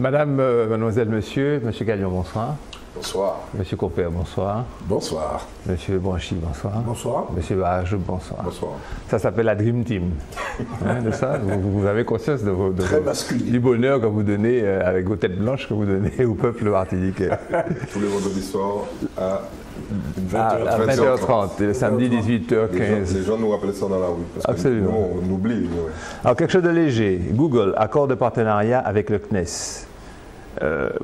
Madame, mademoiselle, monsieur Gagnon, bonsoir. Bonsoir. Monsieur Copper, bonsoir. Bonsoir. Monsieur Branchi, bonsoir. Bonsoir. Monsieur Barajou, bonsoir. Bonsoir. Ça s'appelle la Dream Team. De ça, vous avez conscience du bonheur que vous donnez avec vos têtes blanches que vous donnez au peuple martiniquais. Tous les vendredis soirs à 20h30 et le samedi 18h15. Les gens nous rappellent ça dans la rue. Parce Absolument. Que nous, on oublie. Ouais. Alors quelque chose de léger. Google, accord de partenariat avec le CNES.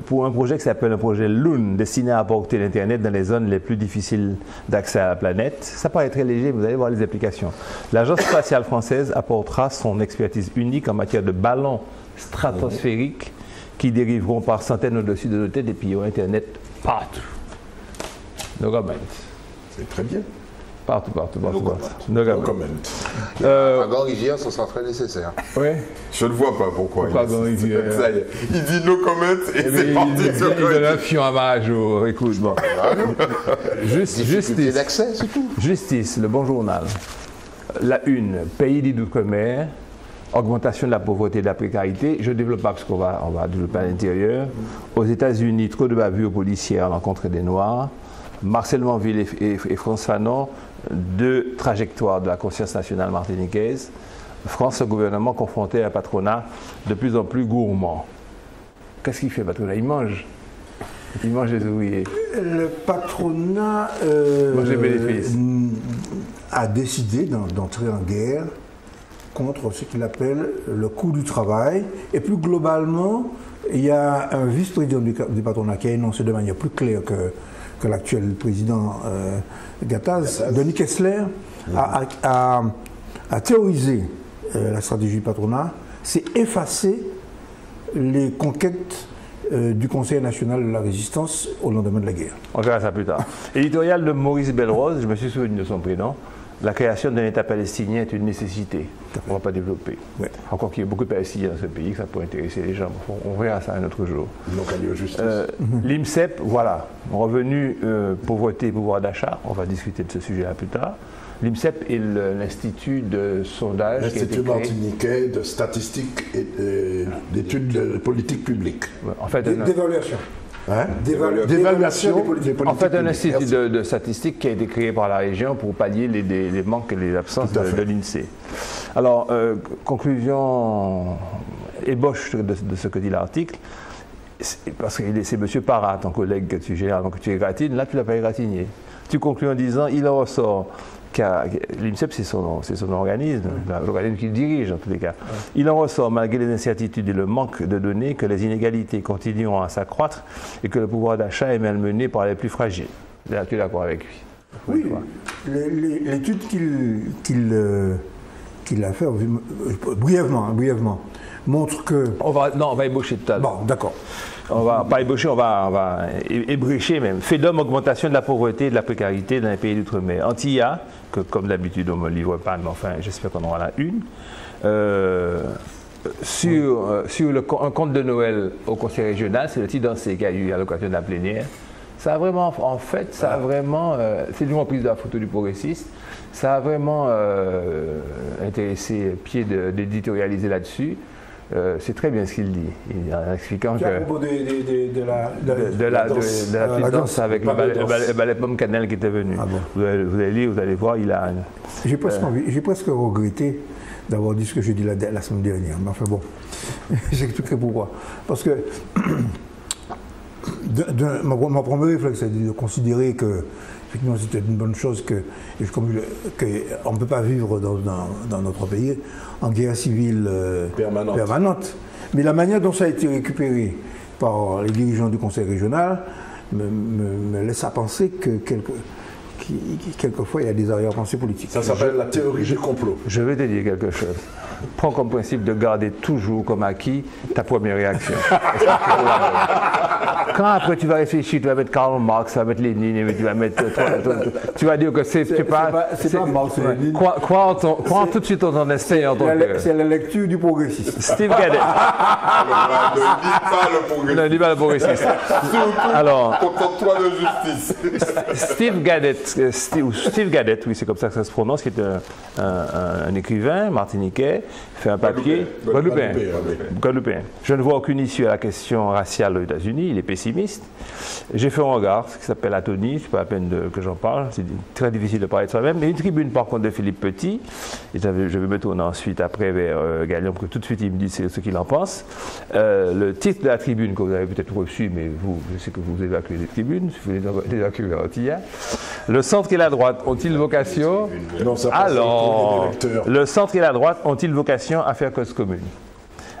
Pour un projet qui s'appelle un projet Loon, destiné à apporter l'Internet dans les zones les plus difficiles d'accès à la planète. Ça paraît très léger, mais vous allez voir les applications. L'Agence spatiale française apportera son expertise unique en matière de ballons stratosphériques qui dériveront par centaines au-dessus de nos têtes et puis au Internet partout. No comment. C'est très bien. Partout. No comment. À Grand-Rivière, ça sera très nécessaire. Oui. Je ne vois pas pourquoi. Ça y est. Il dit no comment et c'est parti. Il donne un fion à Marajo. Écoute, bon. Justice. D'accès, c'est tout. Justice, le bon journal. La une, pays dit d'outre-mer, augmentation de la pauvreté et de la précarité. Je ne développe pas parce qu'on va développer à l'intérieur. Aux États-Unis, trop de bavures policières à l'encontre des Noirs. Marcel Manville et France Fanon, deux trajectoires de la conscience nationale martiniquaise. France, le gouvernement confronté à un patronat de plus en plus gourmand. Qu'est-ce qu'il fait, le patronat? Il mange les ouvriers. Le patronat a décidé d'entrer en guerre contre ce qu'il appelle le coût du travail. Et plus globalement, il y a un vice-président du patronat qui a énoncé de manière plus claire que l'actuel président Gattaz, Denis Kessler, a théorisé la stratégie du patronat, c'est effacer les conquêtes du Conseil national de la résistance au lendemain de la guerre. On verra ça plus tard. Éditorial de Maurice Belrose, je me suis souvenu de son prénom. La création d'un État palestinien est une nécessité. On ne va pas développer. Ouais. Encore qu'il y ait beaucoup de Palestiniens dans ce pays, que ça pourrait intéresser les gens. On verra ça un autre jour. L'IMSEP, voilà. Revenu, pauvreté, pouvoir d'achat. On va discuter de ce sujet-là plus tard. L'IMSEP est l'Institut de sondage. L'Institut martiniquais de statistiques et d'études de politique publique. En fait, d'évaluation. D'évaluation. En fait, un institut de statistiques qui a été créé par la région pour pallier les manques et les absences de l'INSEE. Alors, conclusion ébauche de ce que dit l'article, parce que c'est M. Parra, ton collègue que tu égratines, là tu ne l'as pas égratigné. Tu conclus en disant, il en ressort l'IMSEP, c'est son organisme, l'organisme qu'il dirige en tous les cas. Il en ressort, malgré les incertitudes et le manque de données, que les inégalités continueront à s'accroître et que le pouvoir d'achat est malmené par les plus fragiles. Là, tu es d'accord avec lui? Oui, l'étude qu'il a fait, brièvement, montre que... On va ébaucher tout à l'heure. Bon, d'accord. On va pas ébaucher, on va ébrécher même. Fait d'homme, augmentation de la pauvreté et de la précarité dans les pays d'outre-mer. Antilla, que comme d'habitude on ne me livre pas, mais enfin j'espère qu'on aura la une. Sur un conte de Noël au conseil régional, c'est le petit dansé qu'il y a eu à l'occasion de la plénière. Ça a vraiment, en fait, c'est une reprise de la photo du progressiste. Ça a vraiment intéressé Pied d'éditorialiser là-dessus. C'est très bien ce qu'il dit, en expliquant que à propos de la petite danse avec le ballet Pomme Cannelle qui était venu. Ah bon. Vous allez lire, vous allez voir, il a... J'ai presque regretté d'avoir dit ce que j'ai dit la semaine dernière, mais enfin bon, j'expliquerai pourquoi. Parce que mon premier réflexe, c'est de considérer que effectivement, c'était une bonne chose qu'on ne peut pas vivre dans notre pays en guerre civile permanente. Mais la manière dont ça a été récupéré par les dirigeants du conseil régional me laisse à penser que quelquefois il y a des arrière-pensées politiques. Ça s'appelle la théorie du complot. Je vais te dire quelque chose. Prends comme principe de garder toujours comme acquis ta première réaction. Quand après tu vas réfléchir, tu vas mettre Karl Marx, tu vas mettre Lénine, tu vas mettre... tu vas dire que c'est pas Marx, Lénine. Crois tout de suite en ton instinct. C'est la lecture du progressiste. Steve Gadet. Ne dis pas le progressiste. Alors, contente-toi de justice. Steve Gadet, oui, c'est comme ça que ça se prononce, qui est un écrivain martiniquais, fait un papier. Guadeloupéen. Je ne vois aucune issue à la question raciale aux États-Unis, il est pessimiste. J'ai fait un regard, ce qui s'appelle Atonie, c'est pas la peine que j'en parle, c'est très difficile de parler de soi-même. Mais une tribune par contre de Philippe Petit, et je vais me tourner ensuite après vers Gagnon, pour que tout de suite il me dit ce qu'il en pense. Le titre de la tribune que vous avez peut-être reçu, mais vous, je sais que vous évacuez les tribunes, si vous les évacuez entières. Le centre et la droite ont-ils vocation? Alors, le centre et la droite ont-ils vocation à faire cause commune?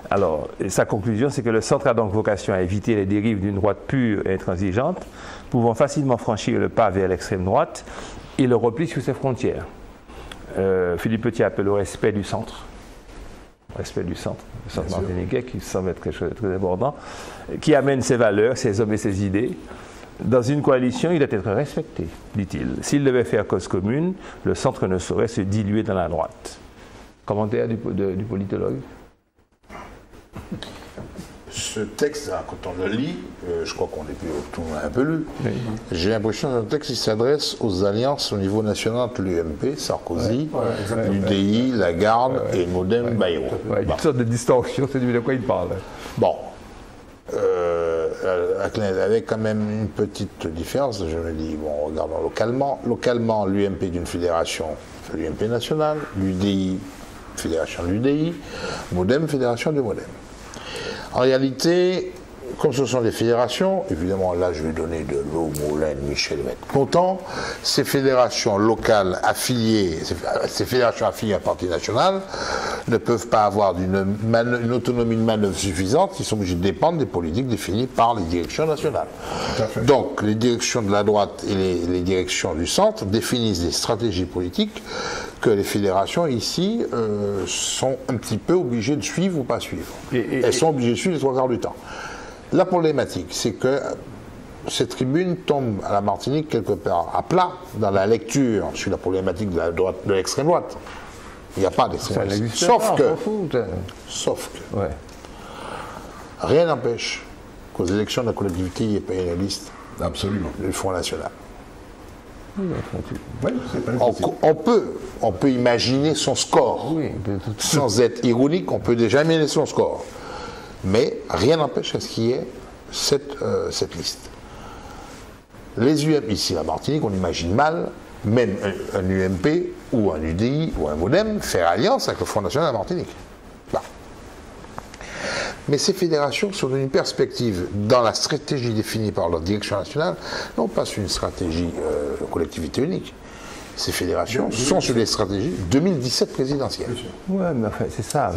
Alors, sa conclusion, c'est que le centre a donc vocation à éviter les dérives d'une droite pure et intransigeante, pouvant facilement franchir le pas vers l'extrême droite et le repli sur ses frontières. Philippe Petit appelle au respect du centre. Respect du centre martiniquais, qui semble être quelque chose de très important, qui amène ses valeurs, ses hommes et ses idées. Dans une coalition, il doit être respecté, dit-il. S'il devait faire cause commune, le centre ne saurait se diluer dans la droite. Commentaire du politologue? Ce texte, quand on le lit, je crois qu'on l'a un peu lu, oui. J'ai l'impression que c'est un texte qui s'adresse aux alliances au niveau national entre l'UMP, Sarkozy, l'UDI, Lagarde et Modem, Bayrou. Une sorte de distorsion, c'est de quoi il parle. Bon. Avec quand même une petite différence, je me dis, bon, regardons localement. Localement, l'UMP d'une fédération, l'UMP nationale, l'UDI, fédération de l'UDI, Modem, fédération du Modem. En réalité, comme ce sont des fédérations, évidemment là je vais donner de l'eau, Moulin, Michel va être content, ces fédérations locales affiliées, ces fédérations affiliées à un parti national ne peuvent pas avoir une autonomie de manœuvre suffisante, ils sont obligés de dépendre des politiques définies par les directions nationales. Donc les directions de la droite et les directions du centre définissent des stratégies politiques que les fédérations ici sont un petit peu obligées de suivre ou pas suivre. Elles sont obligées de suivre les 3/4 du temps. La problématique, c'est que cette tribune tombe à la Martinique quelque part à plat dans la lecture sur la problématique de la droite, de l'extrême droite. Il n'y a pas d'extrême droite. Sauf que rien n'empêche qu'aux élections de la collectivité, il n'y ait pas une liste du Front National. On peut imaginer son score. Sans être ironique, on peut déjà imaginer son score. Mais rien n'empêche à ce qu'il y ait cette liste. Les UMP, ici à Martinique, on imagine mal, même un UMP ou un UDI ou un Modem faire alliance avec le Front National à Martinique. Bah. Mais ces fédérations sont dans une perspective, dans la stratégie définie par leur direction nationale, non pas sur une stratégie de collectivité unique. Ces fédérations sont sur les stratégies 2017 présidentielles. Oui, mais enfin, c'est ça.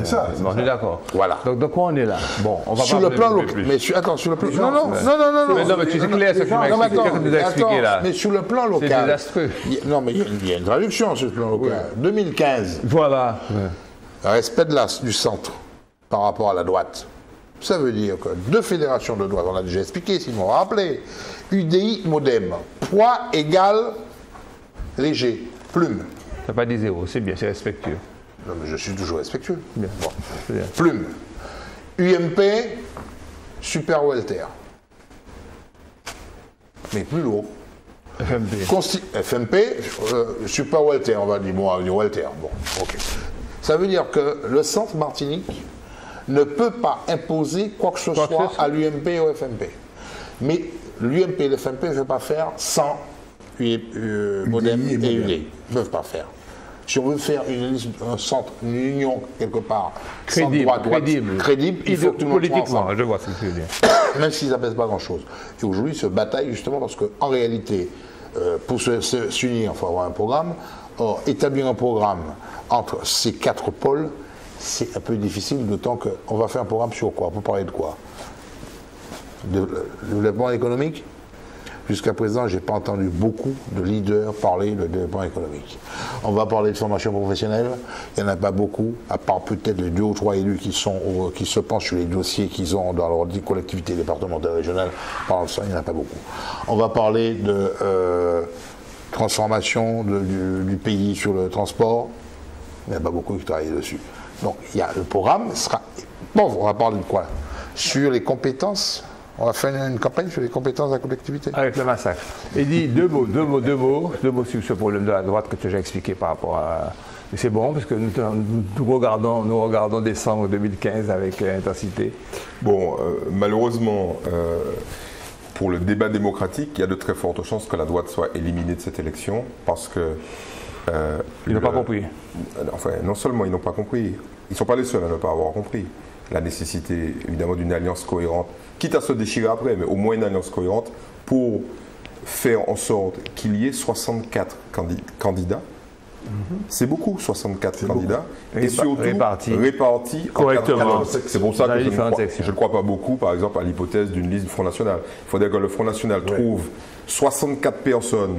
On est d'accord. Voilà. Donc, de quoi on est là? Bon, on va sur le plan local. Mais attends, sur le plan. Non. Mais tu sais clair ce que tu m'as expliqué là. Mais sur le plan local. C'est désastreux. Non, mais il y a une traduction sur le plan local. 2015. Voilà. Respect du centre par rapport à la droite. Ça veut dire que deux fédérations de droite, on l'a déjà expliqué, s'ils m'ont rappelé. UDI, Modem. Poids égal. Léger, plume. Ça n'a pas dit zéro, c'est bien, c'est respectueux. Non, mais je suis toujours respectueux. Bien. Bon. Bien. Plume. UMP, super welter. Mais plus lourd. FMP, super welter, on va dire. Bon, on va dire welter. Bon, ok. Ça veut dire que le centre Martinique ne peut pas imposer quoi que ce soit à l'UMP et au FMP. Mais l'UMP et le FMP ne peuvent pas faire sans Modem et UDI ne peuvent pas faire. Si on veut faire un centre, une union quelque part, crédible, il faut que tout le monde soit ensemble. Je vois ce que tu veux dire. Même s'ils n'apaisent pas grand-chose. Et aujourd'hui, ils se bataillent justement parce qu'en réalité, pour s'unir, il faut avoir un programme. Or, établir un programme entre ces quatre pôles, c'est un peu difficile, d'autant qu'on va faire un programme sur quoi? Pour parler de quoi? De développement économique? Jusqu'à présent, je n'ai pas entendu beaucoup de leaders parler de développement économique. On va parler de formation professionnelle, il n'y en a pas beaucoup, à part peut-être les 2 ou 3 élus qui se penchent sur les dossiers qu'ils ont dans leur collectivité départementale régionale. Par ça, il n'y en a pas beaucoup. On va parler de transformation du pays sur le transport. Il n'y en a pas beaucoup qui travaillent dessus. Donc, le programme sera... Bon, on va parler de quoi? Sur les compétences. On va faire une campagne sur les compétences de la collectivité. Avec le massacre. Et dit deux mots sur ce problème de la droite que tu as expliqué par rapport à Et c'est bon parce que nous regardons décembre 2015 avec intensité. Bon, malheureusement, pour le débat démocratique, il y a de très fortes chances que la droite soit éliminée de cette élection parce que... ils n'ont pas compris. Enfin, non seulement ils n'ont pas compris, ils ne sont pas les seuls à ne pas avoir compris la nécessité, évidemment, d'une alliance cohérente, quitte à se déchirer après, mais au moins une alliance cohérente pour faire en sorte qu'il y ait 64 candidats. C'est beaucoup, 64 candidats, et surtout répartis correctement. C'est pour ça que je ne crois pas beaucoup, par exemple, à l'hypothèse d'une liste du Front National. Il faudrait que le Front National trouve 64 personnes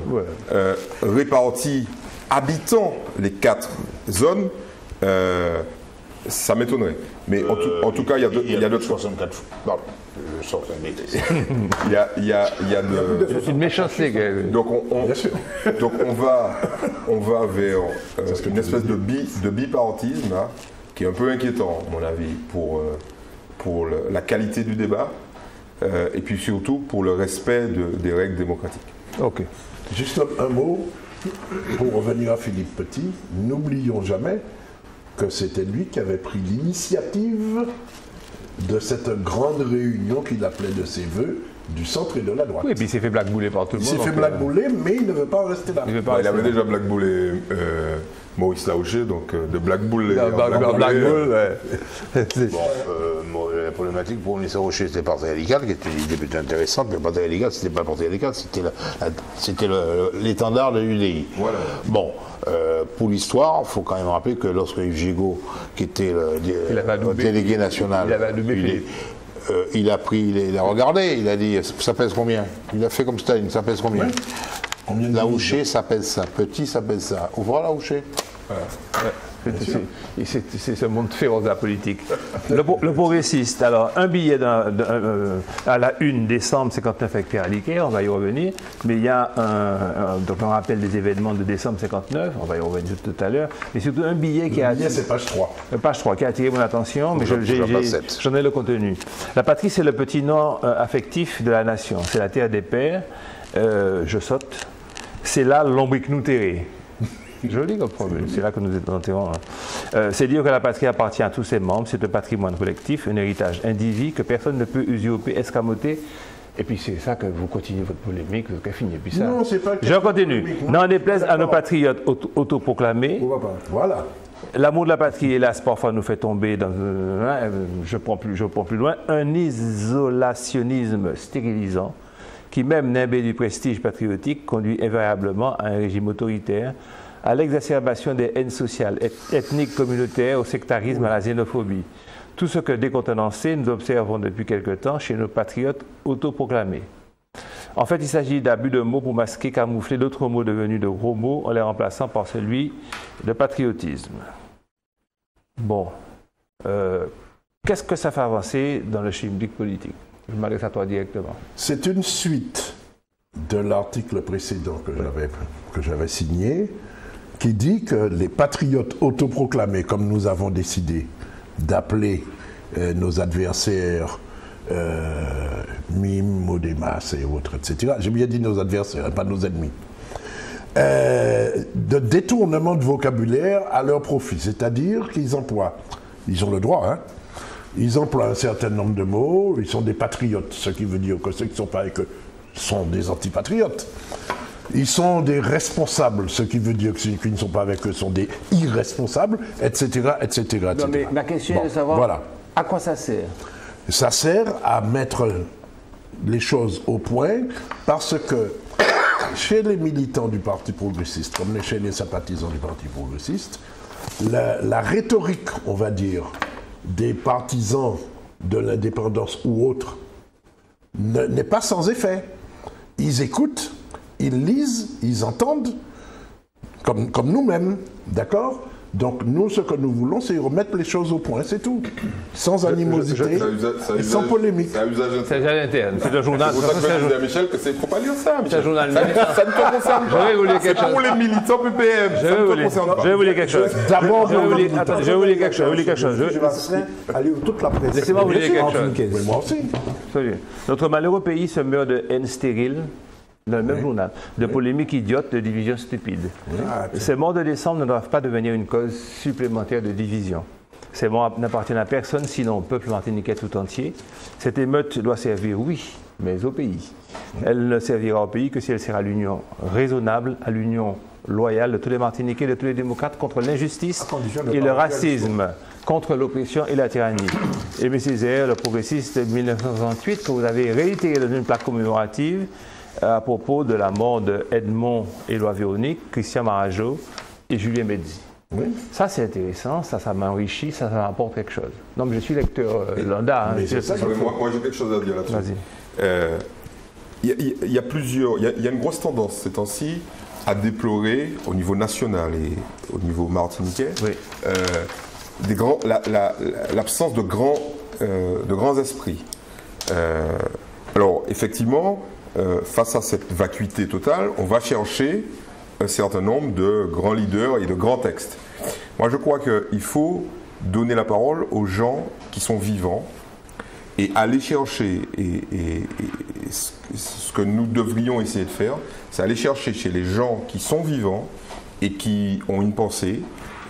réparties, habitant les 4 zones. Ça m'étonnerait. Mais en tout cas, il y a de 64. Pardon. Il y a de... C'est une méchanceté. Donc on va vers une espèce de biparentisme hein, qui est un peu inquiétant, à mon avis, pour la qualité du débat et puis surtout pour le respect des règles démocratiques. Ok. Juste un mot pour revenir à Philippe Petit. N'oublions jamais que c'était lui qui avait pris l'initiative de cette grande réunion qu'il appelait de ses voeux du centre et de la droite. Oui, et puis il s'est fait blackbouler par tout le monde. Il s'est fait blackbouler, mais il ne veut pas en rester là. Il avait déjà blackboulé Maurice Laouché, donc de blackboule. La problématique pour Maurice Laouché, c'était le Parti radical, qui était une idée plutôt intéressante, mais le Parti radical, c'était pas le Parti radical, c'était l'étendard de l'UDI. Voilà. Bon, pour l'histoire, il faut quand même rappeler que lorsque Yves Gigot, qui était le délégué national, il a regardé, il a dit, ça pèse combien? Il a fait comme Staline, ça pèse combien? Laouché, ça pèse ça. Petit, ça pèse ça. Ouvrez Laouché. C'est ce monde féroce de la politique. Le progressiste, alors un billet à la une décembre 59 avec Pierre Aliquet, on va y revenir, mais il y a donc on rappelle des événements de décembre 59, on va y revenir tout à l'heure, mais surtout un billet qui a attiré... c'est page 3. Page 3, qui a attiré mon attention, mais j'en ai le contenu. La patrie, c'est le petit nom affectif de la nation, c'est la terre des pères, je saute, c'est là l'ombrique nous terré. Joli comme problème, c'est là que nous enterrons. C'est dire que la patrie appartient à tous ses membres, c'est un patrimoine collectif, un héritage individu que personne ne peut usurper, escamoter. Et puis c'est ça que vous continuez votre polémique, vous avez fini. Et puis ça. Non, c'est pas. Je continue. N'en déplaise à nos patriotes autoproclamés. Voilà. L'amour de la patrie, hélas, parfois nous fait tomber dans je prends plus loin, un isolationnisme stérilisant qui, même nimbé du prestige patriotique, conduit invariablement à un régime autoritaire, à l'exacerbation des haines sociales, ethniques, communautaires, au sectarisme, à la xénophobie. Tout ce que décontenancé, nous observons depuis quelque temps chez nos patriotes autoproclamés. En fait, il s'agit d'abus de mots pour masquer, camoufler d'autres mots devenus de gros mots en les remplaçant par celui de patriotisme. Bon. Qu'est-ce que ça fait avancer dans le schmilblick politique? Je m'adresse à toi directement. C'est une suite de l'article précédent que j'avais signé, qui dit que les patriotes autoproclamés, comme nous avons décidé d'appeler nos adversaires mimes, Modémas et autres, etc. J'ai bien dit nos adversaires, pas nos ennemis. De détournement de vocabulaire à leur profit, c'est-à-dire qu'ils emploient, ils ont le droit, hein, ils emploient un certain nombre de mots, ils sont des patriotes, ce qui veut dire que ceux qui ne sont pas avec eux sont des antipatriotes. Ils sont des responsables, ce qui veut dire que ceux qui ne sont pas avec eux sont des irresponsables, etc., etc., Non, mais ma question est de savoir à quoi ça sert. Ça sert à mettre les choses au point, parce que chez les militants du Parti progressiste, comme chez les sympathisants du Parti progressiste, la rhétorique, on va dire, des partisans de l'indépendance ou autres n'est pas sans effet. Ils écoutent, ils lisent, ils entendent, comme nous-mêmes, d'accord? Donc nous, ce que nous voulons, c'est remettre les choses au point, c'est tout. Sans animosité et sans polémique. C'est un usage interne. C'est un journal. C'est pour ça que je dis à Michel que c'est ne faut pas lire ça, Michel. C'est un journal. Ça ne te concerne pas. C'est pour les militants PPM. Ça ne te concerne pas. Je vais vous lire quelque chose. D'abord, je vais vous lire quelque chose. Je passerai à lire toute la presse. Laissez-moi vous lire quelque chose. Mais moi aussi. Notre malheureux pays se meurt de haine stérile, dans le même journal, de polémiques idiotes, de divisions stupides. Ces morts de décembre ne doivent pas devenir une cause supplémentaire de division. Ces morts n'appartiennent à personne, sinon au peuple martiniquais tout entier. Cette émeute doit servir, oui, mais au pays. Elle ne servira au pays que si elle sert à l'union raisonnable, à l'union loyale de tous les Martiniquais, de tous les démocrates contre l'injustice et le racisme, contre l'oppression et la tyrannie. Aimé Césaire, le progressiste de 1968, que vous avez réitéré dans une plaque commémorative à propos de la mort de Edmond Éloi Véronique, Christian Marajo et Julien Medzi. Oui. Ça, c'est intéressant, ça m'enrichit, ça m'apporte quelque chose. Non, mais je suis lecteur lambda. Moi, j'ai quelque chose à dire là-dessus. Il y a une grosse tendance ces temps-ci à déplorer au niveau national et au niveau martiniquais l'absence de grands esprits. Alors, effectivement, face à cette vacuité totale, on va chercher un certain nombre de grands leaders et de grands textes. Moi, je crois qu'il faut donner la parole aux gens qui sont vivants et aller chercher, et ce que nous devrions essayer de faire, c'est aller chercher chez les gens qui sont vivants et qui ont une pensée,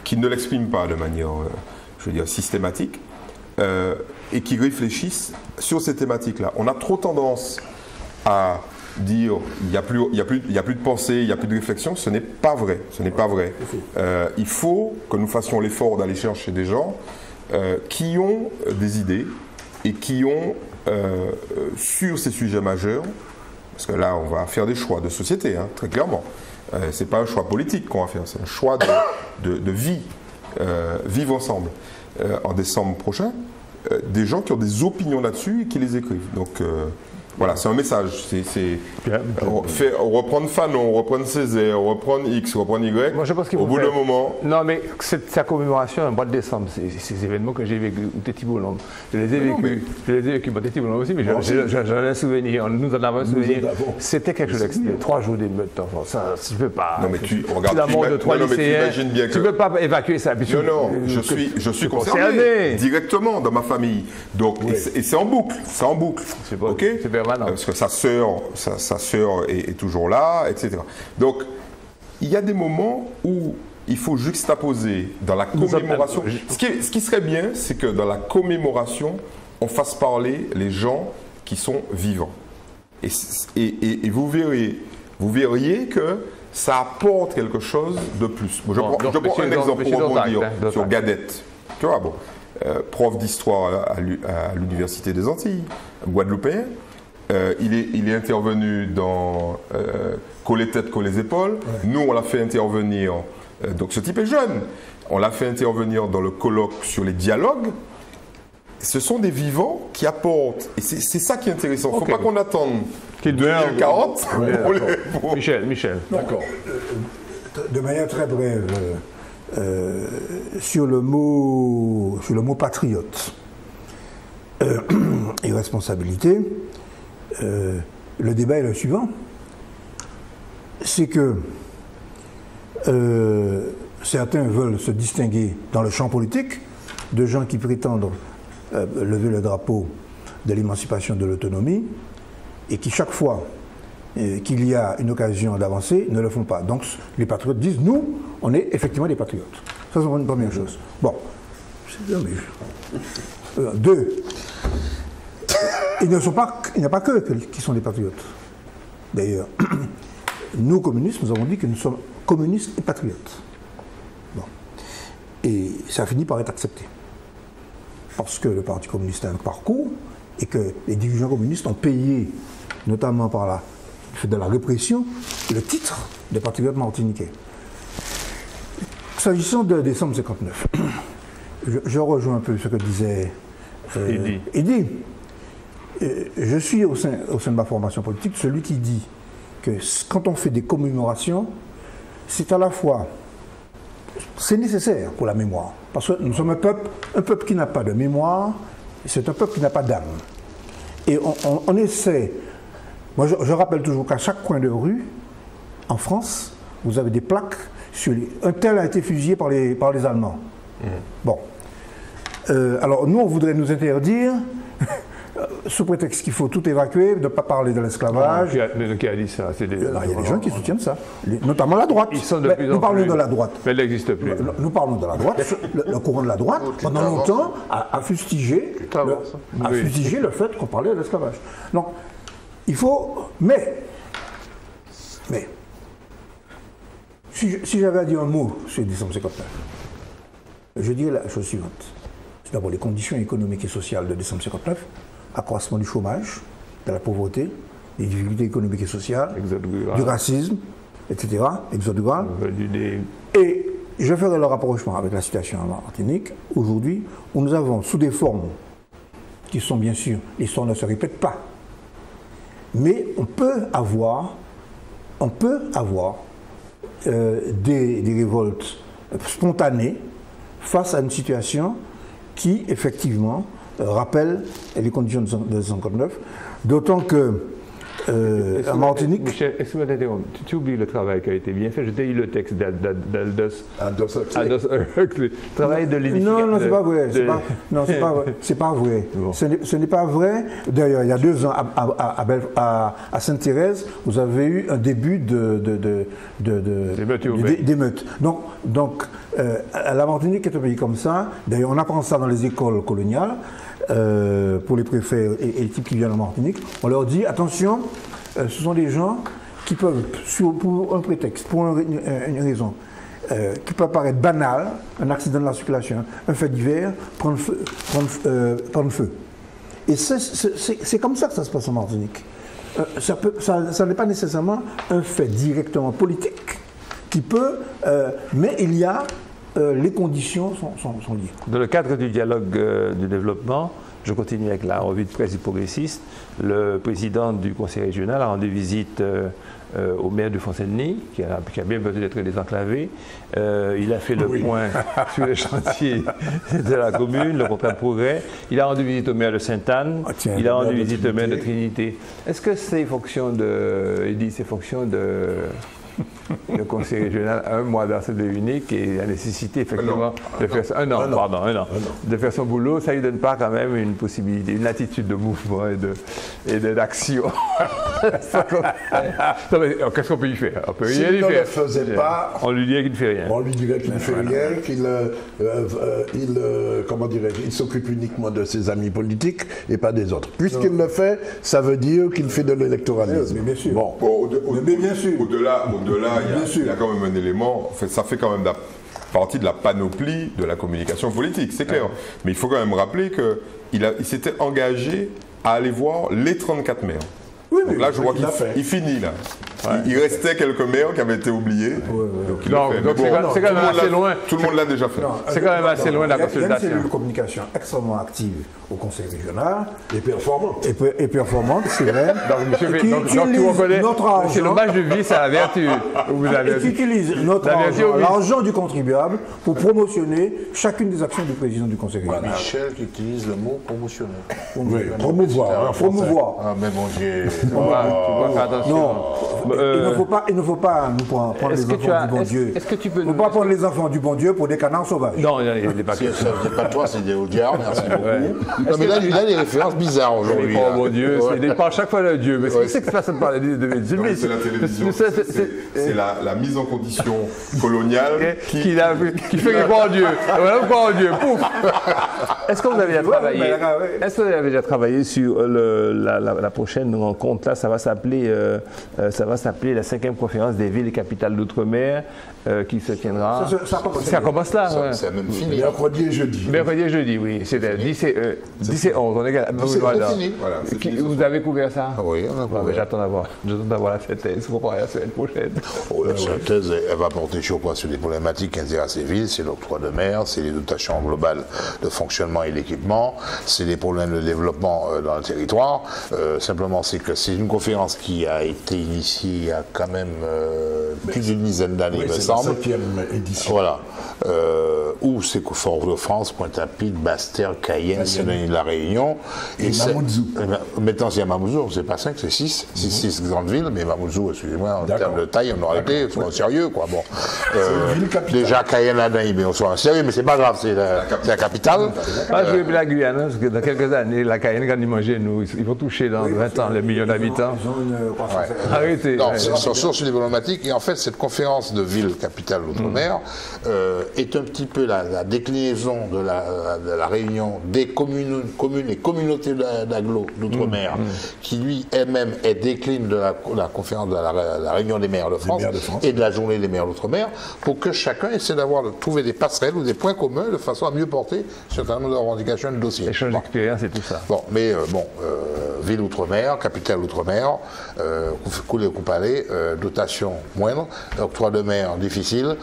qui ne l'expriment pas de manière, je veux dire, systématique, et qui réfléchissent sur ces thématiques-là. On a trop tendance à dire il n'y a plus de pensée, il n'y a plus de réflexion. Ce n'est pas vrai. Ce n'est pas vrai. Il faut que nous fassions l'effort d'aller chercher des gens qui ont des idées et qui ont, sur ces sujets majeurs, parce que là, on va faire des choix de société, hein, très clairement. Ce n'est pas un choix politique qu'on va faire, c'est un choix de vie, vivre ensemble. En décembre prochain, des gens qui ont des opinions là-dessus et qui les écrivent. Donc, voilà, c'est un message. Reprendre Fanon, reprendre Césaire, reprendre X, reprendre Y. Moi, je pense au bout d'un moment. Non, mais sa commémoration, un mois de décembre, ces événements que j'ai vécu, ou Téti Boulombe. Je les ai vécus, Téti Boulombe aussi, mais j'en ai un souvenir. Nous en avons un souvenir. C'était quelque chose d'extrême. 3 jours d'émeute, ça, tu ne peux pas. Non, mais regarde, la mort de 3 lycéens. Tu ne peux pas évacuer ça. Non, je suis concerné directement dans ma famille. Donc, et c'est en boucle. C'est en boucle. Ok. Parce que sa sœur est toujours là, etc. Donc, il y a des moments où il faut juxtaposer dans la commémoration. Ce qui serait bien, c'est que dans la commémoration, on fasse parler les gens qui sont vivants. Et vous verriez que ça apporte quelque chose de plus. Je prends un exemple pour rebondir sur Gadette. Tu vois, bon, prof d'histoire à l'Université des Antilles, guadeloupéen. Il est intervenu dans Coller tête, coller épaules. Ouais. Nous, on l'a fait intervenir. Donc, ce type est jeune. On l'a fait intervenir dans le colloque sur les dialogues. Ce sont des vivants qui apportent. Et c'est ça qui est intéressant. Il ne faut pas qu'on attende 2040. Michel. D'accord. De manière très brève, sur le mot patriote et responsabilité, le débat est le suivant. C'est que certains veulent se distinguer dans le champ politique de gens qui prétendent lever le drapeau de l'émancipation de l'autonomie et qui, chaque fois qu'il y a une occasion d'avancer, ne le font pas. Donc les patriotes disent, nous, on est effectivement des patriotes. Ça, c'est une première chose. Bon, c'est dommage. 2, il n'y a pas que qui sont des patriotes. D'ailleurs, nous, communistes, nous avons dit que nous sommes communistes et patriotes. Bon. Et ça finit par être accepté. Parce que le Parti communiste a un parcours et que les dirigeants communistes ont payé, notamment par de la répression, le titre de patriote martiniquais. S'agissant de décembre 59, je rejoins un peu ce que disait Eddy. Je suis au sein de ma formation politique celui qui dit que quand on fait des commémorations, c'est à la fois, c'est nécessaire pour la mémoire. Parce que nous sommes un peuple qui n'a pas de mémoire, c'est un peuple qui n'a pas d'âme. Et on essaie, moi je rappelle toujours qu'à chaque coin de rue, en France, vous avez des plaques sur un tel a été fusillé par les Allemands. Bon. Alors nous, on voudrait nous interdire sous prétexte qu'il faut tout évacuer, de ne pas parler de l'esclavage. Qui a dit ça? Il y a des gens qui soutiennent ça, notamment la droite. Nous parlons de la droite. Mais elle n'existe plus. Nous parlons de la droite. Le courant de la droite, pendant longtemps, a fustigé le fait qu'on parlait de l'esclavage. Donc, il faut... Mais si j'avais à dire un mot sur décembre 59, je dirais la chose suivante. C'est d'abord les conditions économiques et sociales de décembre 59, accroissement du chômage, de la pauvreté, des difficultés économiques et sociales, du racisme, etc., exode rural. Et je ferai le rapprochement avec la situation en Martinique, aujourd'hui, où nous avons, sous des formes qui sont bien sûr, l'histoire ne se répète pas, mais on peut avoir des révoltes spontanées face à une situation qui, effectivement, rappelle les conditions de 1959, d'autant que en Martinique... Michel, excuse-moi d'interrompre, tu oublies le travail qui a été bien fait. Je t'ai eu le texte d'Aldous Huxley. Travail de l'édification. Non, c'est pas vrai. C'est pas vrai. Bon. Ce n'est pas vrai. D'ailleurs, il y a 2 ans, à Sainte-Thérèse, vous avez eu un début d'émeutes. Donc, la Martinique est un pays comme ça. D'ailleurs, on apprend ça dans les écoles coloniales. Pour les préfets et les types qui viennent en Martinique, on leur dit attention, ce sont des gens qui peuvent, pour un prétexte, pour une raison, qui peut paraître banal, un accident de la circulation, un fait divers, prendre feu. Et c'est comme ça que ça se passe en Martinique. Ça n'est pas nécessairement un fait directement politique qui peut, mais il y a les conditions sont liées. Dans le cadre du dialogue du développement, je continue avec la revue de presse du Progressiste. Le président du conseil régional a rendu visite au maire de Font-Saint-Denis, qui a bien besoin d'être désenclavé. Il a fait le point sur les chantiers de la commune, le contrat de progrès. Il a rendu visite au maire de Sainte-Anne. Il a rendu visite au maire de Trinité. Est-ce que c'est fonction le conseil régional a un mois d'accès unique et la nécessité effectivement de faire ça, un an, de faire son boulot, ça lui donne pas quand même une possibilité, une attitude de mouvement et d'action. Qu'est-ce qu'on peut y faire? On peut rien y faire. Ne le faisait pas, on lui dirait qu'il ne fait rien. On lui dirait qu'il ne fait rien, qu'il s'occupe uniquement de ses amis politiques et pas des autres. Puisqu'il le fait, ça veut dire qu'il fait de l'électoralisme. Mais bien sûr. Bon, au-delà, il y a quand même un élément, ça fait quand même partie de la panoplie de la communication politique, c'est clair. Mais il faut quand même rappeler qu'il s'était engagé à aller voir les 34 maires. Oui, donc là, je vois qu'il finit là. Il restait quelques maires qui avaient été oubliés. Donc c'est quand même assez loin. Tout le monde l'a déjà fait. C'est quand même assez loin de la consultation. Il y a une cellule de communication extrêmement active au conseil régional. Et performante. Et performante, c'est vrai. Donc tu reconnais, c'est le match de vie, c'est la vertu. Et qui utilise l'argent du contribuable pour promotionner chacune des actions du président du conseil régional. Michel qui utilise le mot promotionner. Promouvoir. Ah mais mon Dieu. Il ne faut pas nous prendre les enfants du bon Dieu. Est-ce que tu peux ne pas prendre les enfants du bon Dieu pour des canards sauvages. Non, il n'est pas question. Ce n'est pas toi, c'est des Audiards, merci beaucoup. Non, mais là, il a des références bizarres aujourd'hui. Oh mon Dieu, il parle chaque fois de Dieu. Mais c'est que personne ne parle de Dieu. C'est la télévision. C'est la mise en condition coloniale qui fait qu'il croit en Dieu. Voilà, croit en Dieu. Pouf. Est-ce que vous avez déjà travaillé sur la prochaine rencontre là? Ça va s'appeler la 5e conférence des villes et capitales d'outre-mer qui se tiendra. Ça commence là. C'est même fini. Mercredi et jeudi. Mercredi et jeudi, oui. C'est 10 et 11. On est fini. Vous avez couvert ça? Oui, on a couvert. J'attends d'avoir la synthèse pour parler la semaine prochaine. La synthèse, elle va porter sur quoi? Sur les problématiques intéressent ces villes, c'est l'octroi de mer, c'est les dotations globales de fonctionnement et d'équipement, c'est les problèmes de développement dans le territoire. Simplement, c'est que c'est une conférence qui a été initiée il y a quand même plus d'une dizaine d'années, il me semble. C'est la 7e édition. Voilà. Où c'est que Fort-de-France, Pointe-à-Pitre, Basse-Terre, Cayenne, Saint-Denis de la Réunion. Et Mamoudzou. Maintenant, c'est à Mamoudzou, c'est pas 5, c'est 6. C'est 6 grandes villes, mais Mamoudzou, excusez-moi, en termes de taille, on aurait été, soyons sérieux, quoi. Bon. Déjà, Cayenne, mais on soit sérieux, mais c'est pas grave, c'est la capitale. Pas jouer la Guyane, parce que dans quelques années, la Cayenne, quand ils mangent, nous, ils vont toucher dans 20 ans les millions d'habitants. Arrêtez. Non, c'est une source diplomatique, et en fait, cette conférence de ville capitale d'outre-mer est un petit peu la déclinaison de la réunion des communes et communautés d'agglo d'outre-mer, qui lui elle-même est décline de la conférence de la réunion des maires de France et de la journée des maires d'outre-mer, pour que chacun essaie de trouver des passerelles ou des points communs de façon à mieux porter sur un certain nombre de revendications et de dossiers. Échange d'expérience et tout ça. Bon, mais ville outre-mer, capitale outre-mer, coulée ou palais, dotation moindre, octroi de mer difficile,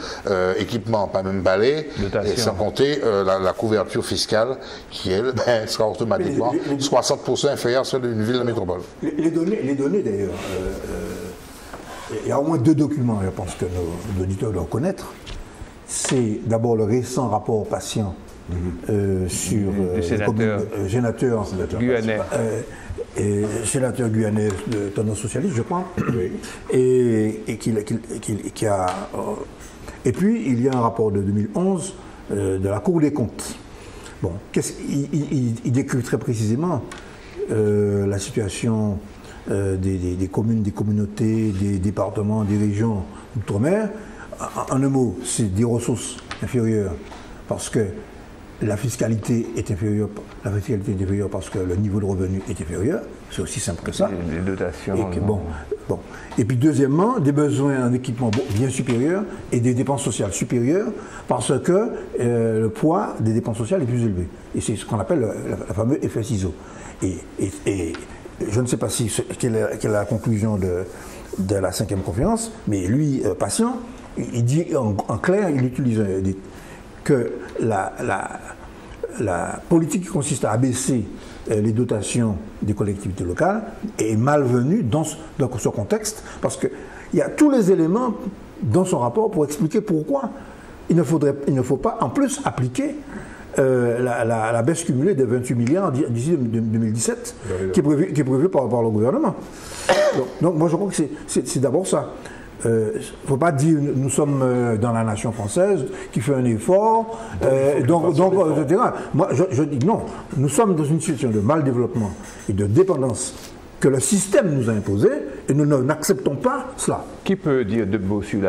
équipement pas même balai, et sans compter la couverture fiscale qui, elle, sera automatiquement 60% inférieure à celle d'une ville de métropole. Les données d'ailleurs, il y a au moins 2 documents, je pense que nos auditeurs doivent connaître. C'est d'abord le récent rapport patient sur le sénateur guyanais. Sénateur guyanais de tendance socialiste, je crois, et puis il y a un rapport de 2011 de la Cour des comptes. Bon, il décrit très précisément la situation des communes, des communautés, des départements, des régions d'outre-mer. En un mot, c'est des ressources inférieures parce que la fiscalité est inférieure parce que le niveau de revenu est inférieur. C'est aussi simple que ça. Les dotations. Et puis deuxièmement, des besoins en équipement bien supérieurs et des dépenses sociales supérieures parce que le poids des dépenses sociales est plus élevé. Et c'est ce qu'on appelle le fameux effet ciseau. Et je ne sais pas quelle est la conclusion de la 5e conférence, mais lui, patient, il dit en clair, il utilise que la politique qui consiste à abaisser les dotations des collectivités locales est malvenue dans ce contexte, parce qu'il y a tous les éléments dans son rapport pour expliquer pourquoi il ne faut pas en plus appliquer la baisse cumulée de 28 milliards d'ici 2017 qui est prévue par le gouvernement. Donc moi je crois que c'est d'abord ça. Il ne faut pas dire nous sommes dans la nation française qui fait un effort, etc. Moi je dis non, nous sommes dans une situation de mal développement et de dépendance que le système nous a imposé et nous n'acceptons pas cela. Qui peut dire de mots sur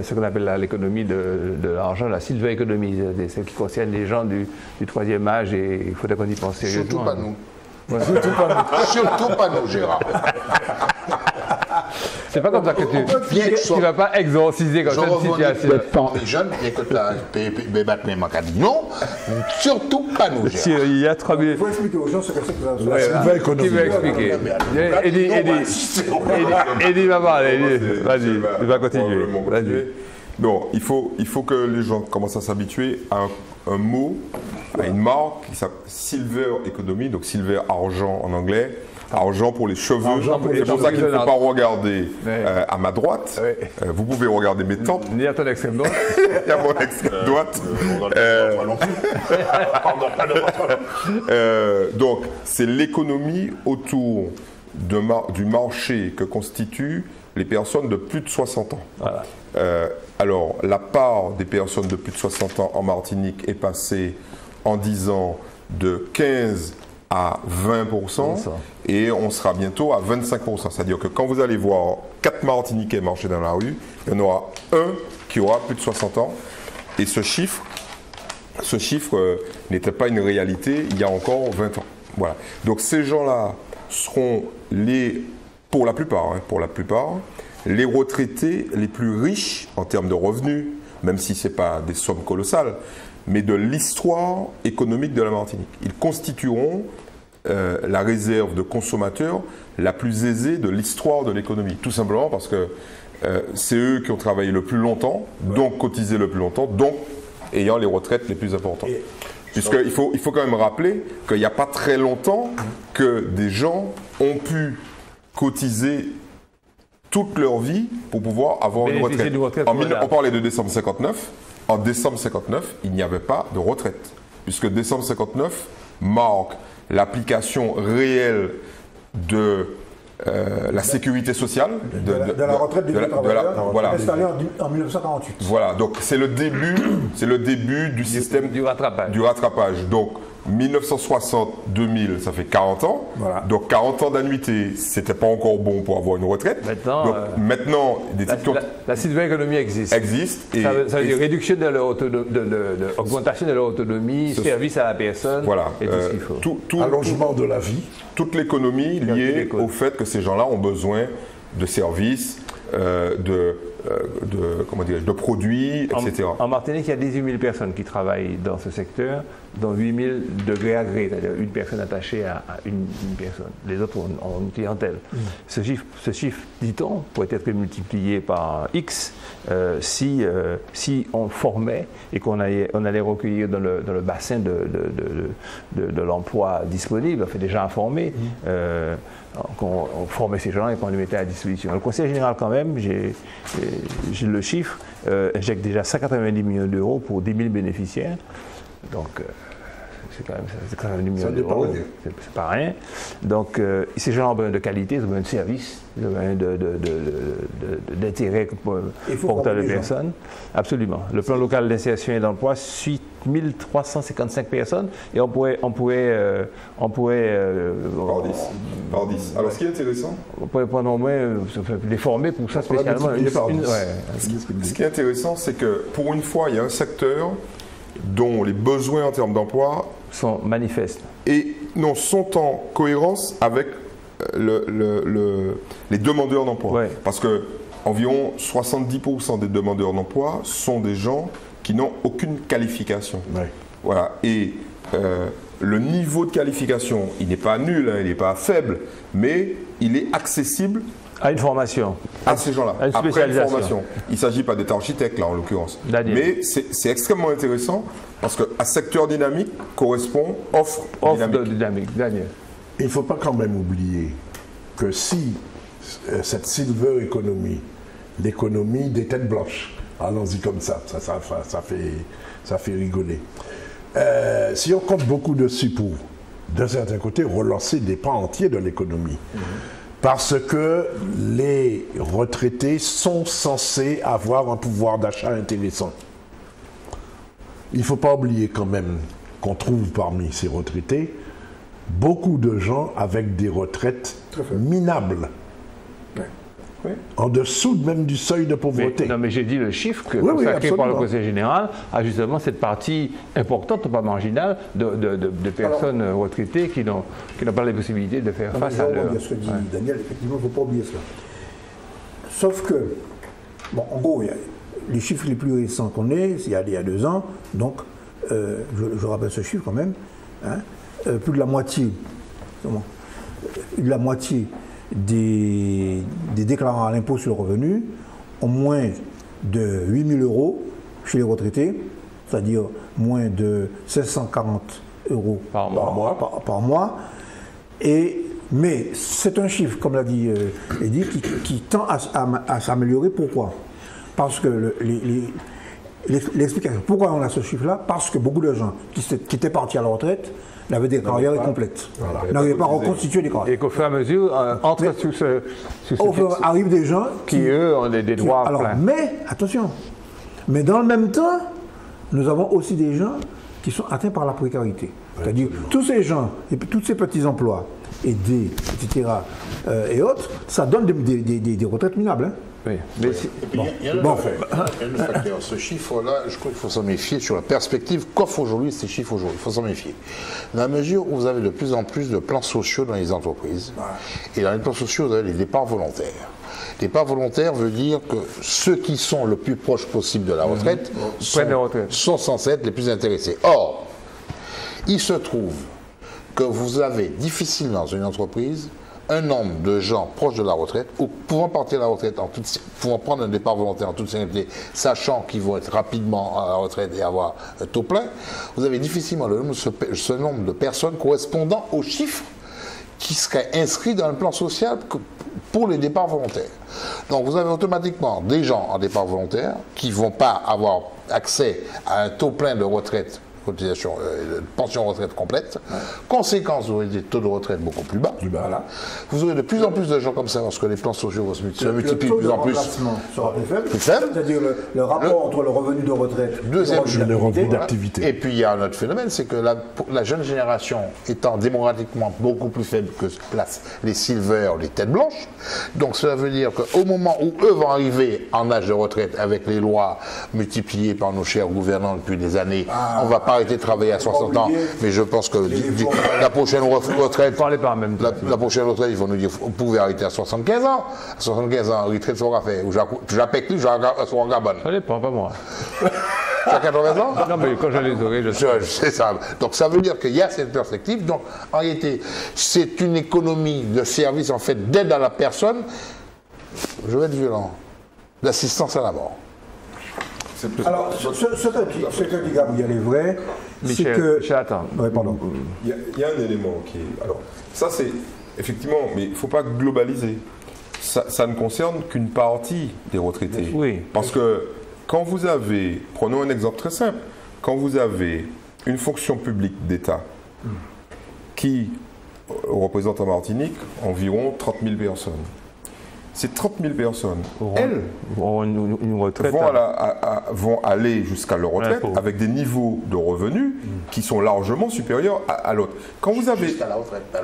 ce qu'on appelle l'économie de l'argent, la sylva-économie, celle qui concerne les gens du 3e âge, et il faudrait qu'on y pense sérieusement. Surtout pas nous. Ouais. Surtout pas nous, Gérard. C'est pas comme ça que tu ne vas pas exorciser comme cette situation. Les jeunes, bien que tu as dit non, surtout pas nous, Gérard. Il y a 3000. Il faut expliquer aux gens ce que c'est que la sylva-économie. Qui veut expliquer? Eddie va parler. Vas-y, il va continuer. Non, il faut que les gens commencent à s'habituer à un mot, à une marque qui s'appelle Silver Economy, donc Silver argent en anglais. Argent pour les cheveux. C'est pour ça qu'il ne faut pas regarder à ma droite. Vous pouvez regarder mes tempes. Ni à ton extrême droite. Ni à mon extrême droite. Donc, c'est l'économie autour du marché que constituent les personnes de plus de 60 ans. Voilà. Alors, la part des personnes de plus de 60 ans en Martinique est passée en 10 ans de 15 à 20%, et on sera bientôt à 25%. C'est-à-dire que quand vous allez voir 4 Martiniquais marcher dans la rue, il y en aura un qui aura plus de 60 ans. Et ce chiffre n'était pas une réalité il y a encore 20 ans. Voilà. Donc ces gens-là seront pour la plupart, les retraités les plus riches en termes de revenus, même si ce n'est pas des sommes colossales, mais de l'histoire économique de la Martinique. Ils constitueront la réserve de consommateurs la plus aisée de l'histoire de l'économie. Tout simplement parce que c'est eux qui ont travaillé le plus longtemps, donc cotisé le plus longtemps, donc ayant les retraites les plus importantes. Puisqu'il faut quand même rappeler qu'il n'y a pas très longtemps que des gens ont pu cotiser toute leur vie pour pouvoir avoir une retraite. On parlait de décembre 59. En décembre 59, il n'y avait pas de retraite, puisque décembre 59 marque l'application réelle de la sécurité sociale, de la retraite des travailleurs, voilà, installée en 1948. Voilà, donc c'est le début du système du rattrapage. Donc 1960-2000, ça fait 40 ans. Voilà. Donc 40 ans d'annuité, c'était pas encore bon pour avoir une retraite. Maintenant, la citoyenne économie existe. Et, ça veut dire réduction de leur augmentation de leur autonomie, service à la personne, et tout ce qu'il faut. Allongement de la vie. Toute l'économie liée au fait que ces gens-là ont besoin de services, de produits, etc. En Martinique, il y a 18 000 personnes qui travaillent dans ce secteur, dont 8 000 de gré à gré, c'est-à-dire une personne attachée à une personne. Les autres ont une clientèle. Ce chiffre, dit-on, pourrait être multiplié par X si on formait et qu'on allait recueillir dans le bassin de l'emploi disponible, on fait des gens formés, qu'on formait ces gens et qu'on les mettait à disposition. Le Conseil général, quand même, j'ai le chiffre, injecte déjà 190 millions d'euros pour 10 000 bénéficiaires. Donc, c'est quand même 190 millions d'euros. C'est pas rien. Donc, ces gens ont besoin de qualité, ils ont besoin de services, ils ont besoin d'intérêt pour tant de personnes. Absolument. Le plan local d'insertion et d'emploi suit 1355 personnes et on pourrait par 10. Alors, ce qui est intéressant, on pourrait prendre au moins les former pour ça spécialement. Ce qui est intéressant, c'est que pour une fois, il y a un secteur dont les besoins en termes d'emploi sont manifestes et sont en cohérence avec les demandeurs d'emploi. Ouais. Parce que environ 70% des demandeurs d'emploi sont des gens qui n'ont aucune qualification. Ouais. Voilà. Et le niveau de qualification, il n'est pas nul, il n'est pas faible, mais il est accessible à une formation. À ces gens-là. Après une formation. Il ne s'agit pas d'être architecte, là, en l'occurrence. Mais c'est extrêmement intéressant parce qu'à secteur dynamique correspond offre dynamique. Daniel. Il ne faut pas quand même oublier que si cette silver economy, l'économie des têtes blanches, allons-y comme ça fait rigoler. Si on compte beaucoup dessus pour, d'un certain côté, relancer des pans entiers de l'économie, parce que les retraités sont censés avoir un pouvoir d'achat intéressant. Il ne faut pas oublier quand même qu'on trouve parmi ces retraités beaucoup de gens avec des retraites minables. Oui. En dessous même du seuil de pauvreté. Mais j'ai dit le chiffre consacré par le Conseil général à justement cette partie importante, pas marginale, de personnes retraitées qui n'ont pas les possibilités de faire face à leur... Ce que dit Daniel, effectivement, il ne faut pas oublier cela. Sauf que, bon, en gros, les chiffres les plus récents qu'on ait, il y a 2 ans, donc, je rappelle ce chiffre quand même, plus de la moitié, des déclarants à l'impôt sur le revenu ont moins de 8 000 euros chez les retraités, c'est-à-dire moins de 540 euros par mois. Mais c'est un chiffre, comme l'a dit Eddy, qui tend à s'améliorer. Pourquoi? Parce que l'explication. Pourquoi on a ce chiffre-là? Parce que beaucoup de gens qui étaient partis à la retraite n'avaient des carrières incomplètes. N'arrivaient pas à reconstituer des carrières. Et qu'au fur et à mesure, arrivent des gens qui eux, ont des droits pleins. Mais, attention, mais dans le même temps, nous avons aussi des gens qui sont atteints par la précarité. C'est-à-dire, tous ces gens, et tous ces petits emplois, aidés, etc., et autres, ça donne des retraites minables. Hein. Oui, mais il y a un facteur. Ce chiffre-là, je crois qu'il faut s'en méfier sur la perspective qu'offrent aujourd'hui ces chiffres aujourd'hui. Il faut s'en méfier. Dans la mesure où vous avez de plus en plus de plans sociaux dans les entreprises, et dans les plans sociaux, vous avez les départs volontaires. Départ volontaire veut dire que ceux qui sont le plus proches possible de la retraite sont censés être les plus intéressés. Or, il se trouve que vous avez difficilement dans une entreprise un nombre de gens proches de la retraite, ou pouvant partir à la retraite, pouvant prendre un départ volontaire en toute sérénité, sachant qu'ils vont être rapidement à la retraite et avoir un taux plein, vous avez difficilement ce nombre de personnes correspondant aux chiffres qui seraient inscrits dans le plan social pour les départs volontaires. Donc vous avez automatiquement des gens en départ volontaire qui ne vont pas avoir accès à un taux plein de retraite, cotisation, de pension retraite complète. Conséquence, vous aurez des taux de retraite beaucoup plus bas. Voilà. Vous aurez de plus en plus de gens comme ça parce que les plans sociaux se multiplient de plus en plus. Sera plus faible. C'est-à-dire le rapport entre le revenu de retraite et le revenu d'activité. Et puis il y a un autre phénomène, c'est que la jeune génération étant démographiquement beaucoup plus faible que place les silver, les têtes blanches, donc cela veut dire qu'au moment où eux vont arriver en âge de retraite avec les lois multipliées par nos chers gouvernants depuis des années, on ne va pas arrêter de travailler à 60 ans, mais je pense que la prochaine retraite, la prochaine retraite, ils vont nous dire vous pouvez arrêter à 75 ans. À 75 ans, la retraite sera faite. J'appelle plus, je sera en Gabon. Ça dépend, pas moi. Tu as 80 ans? Non, mais quand je les aurai, je sais. C'est ça. Donc ça veut dire qu'il y a cette perspective. Donc en réalité, c'est une économie de service, en fait, d'aide à la personne, je vais être violent, d'assistance à la mort. Alors, ce que dit Gabriel est vrai, c'est que... Michel, attends. Ouais, pardon. Il y a un élément qui est... Alors, ça c'est... Effectivement, mais il ne faut pas globaliser. Ça ne concerne qu'une partie des retraités. Oui. Parce que quand vous avez... Prenons un exemple très simple. Quand vous avez une fonction publique d'État qui représente en Martinique environ 30 000 personnes, ces 30 000 personnes, elles une retraite, vont aller jusqu'à leur retraite avec des niveaux de revenus qui sont largement supérieurs à l'autre. Quand vous avez... Jusqu'à la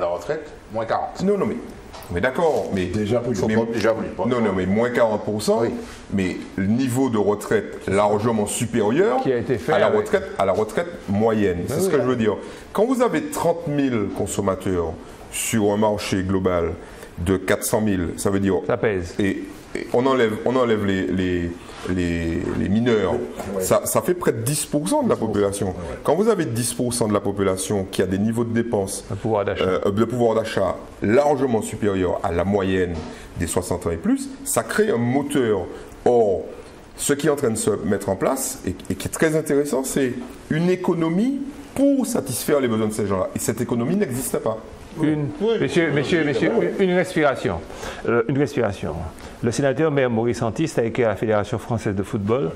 retraite, moins 40. Non, mais d'accord, mais... Déjà plus. Non, mais moins 40%, oui. Mais le niveau de retraite largement supérieur qui a été fait à la retraite moyenne. C'est ce que je veux dire. Quand vous avez 30 000 consommateurs sur un marché global de 400 000, ça veut dire... Ça pèse. Et on enlève les mineurs, ça fait près de 10% de la population. Quand vous avez 10% de la population qui a des niveaux de dépenses, de pouvoir d'achat largement supérieurs à la moyenne des 60 ans et plus, ça crée un moteur. Or, ce qui est en train de se mettre en place, et qui est très intéressant, c'est une économie pour satisfaire les besoins de ces gens-là. Et cette économie n'existe pas. Messieurs, une respiration. Une respiration. Le sénateur maire Maurice Antiste a écrit à la Fédération française de football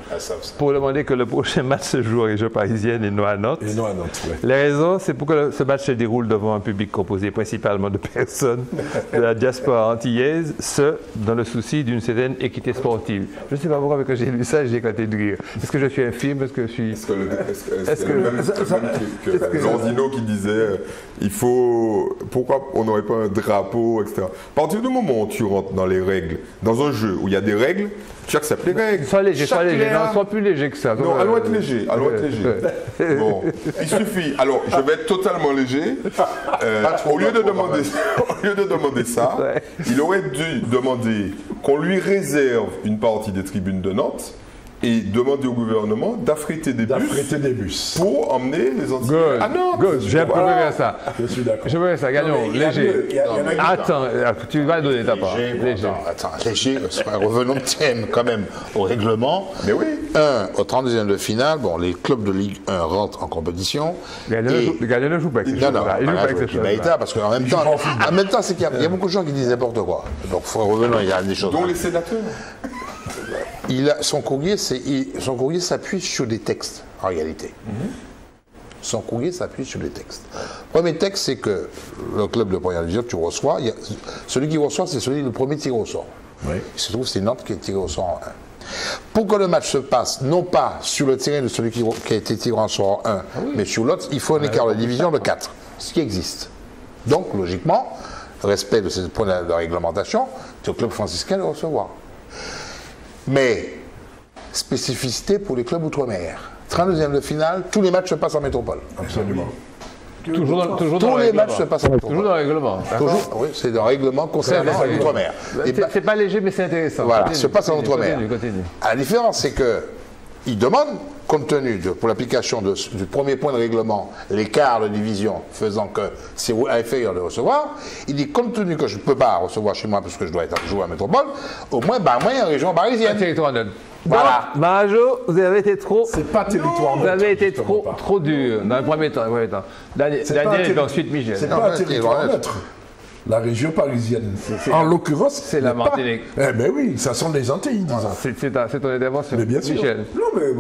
pour demander que le prochain match se joue en région parisienne et non à Nantes. Les raisons, c'est pour que ce match se déroule devant un public composé principalement de personnes de la diaspora antillaise, ce, dans le souci d'une certaine équité sportive. Je ne sais pas pourquoi, mais quand j'ai lu ça, j'ai éclaté de rire. Est-ce que je suis infirme? Est-ce que je suis... Est-ce que le même truc que Landino qui disait il faut... Pourquoi on n'aurait pas un drapeau, etc. À partir du moment où tu rentres dans les règles, dans un jeu où il y a des règles, tu acceptes les règles. Sois léger, non, sois plus léger que ça. Non, allons être léger, Bon, il suffit. Alors, je vais être totalement léger. Au lieu de demander ça, il aurait dû demander qu'on lui réserve une partie des tribunes de Nantes et demander au gouvernement d'affréter des bus pour emmener les Antillais à Nantes. Good, j'ai préféré ça. Je suis d'accord. Je préfère ça, gagnons, léger. Attends, tu vas donner ta part. Léger. Attends, léger, revenons quand même au règlement. Mais oui. Au 32e de finale, bon, les clubs de Ligue 1 rentrent en compétition. Le gardien ne joue pas avec ces choses-là. Il joue pas avec ces choses-là. Parce qu'en même temps, c'est qu'il y a beaucoup de gens qui disent n'importe quoi. Donc, revenons, il y a des choses. Dont les sénateurs. Son courrier s'appuie sur des textes, en réalité. Son courrier s'appuie sur des textes. Le premier texte, c'est que le club de première division, tu reçois, celui qui reçoit, c'est celui du premier tiré au sort. Oui. Il se trouve que c'est Nantes qui est tiré au sort en 1. Pour que le match se passe, non pas sur le terrain de celui qui a été tiré en sort en 1, mais sur l'autre, il faut un écart de division de 4, ce qui existe. Donc, logiquement, respect de ces points de réglementation, c'est au club franciscain de recevoir. Mais, spécificité pour les clubs outre-mer. 32e de finale, tous les matchs se passent en métropole. Absolument. Tous les matchs se passent en métropole. Toujours dans le règlement. Oui, c'est un règlement concernant l'outre-mer. C'est pas léger, mais c'est intéressant. Voilà, se passe en outre-mer. La différence, c'est qu'il demande, compte tenu pour l'application du premier point de règlement, l'écart de division faisant que c'est inférieur de recevoir, il dit, compte tenu que je ne peux pas recevoir chez moi parce que je dois jouer à métropole, au moins, en région parisienne. Un territoire neutre. Voilà. Majo, vous avez été trop. C'est pas territoire neutre. Vous avez été trop dur dans le premier temps. Daniel et ensuite Michel. C'est pas un territoire neutre. La région parisienne. En l'occurrence, c'est la Martinique. Eh bien oui, ça sont les Antilles, disons. C'est ton intervention. Mais bien sûr. Michel. Non, mais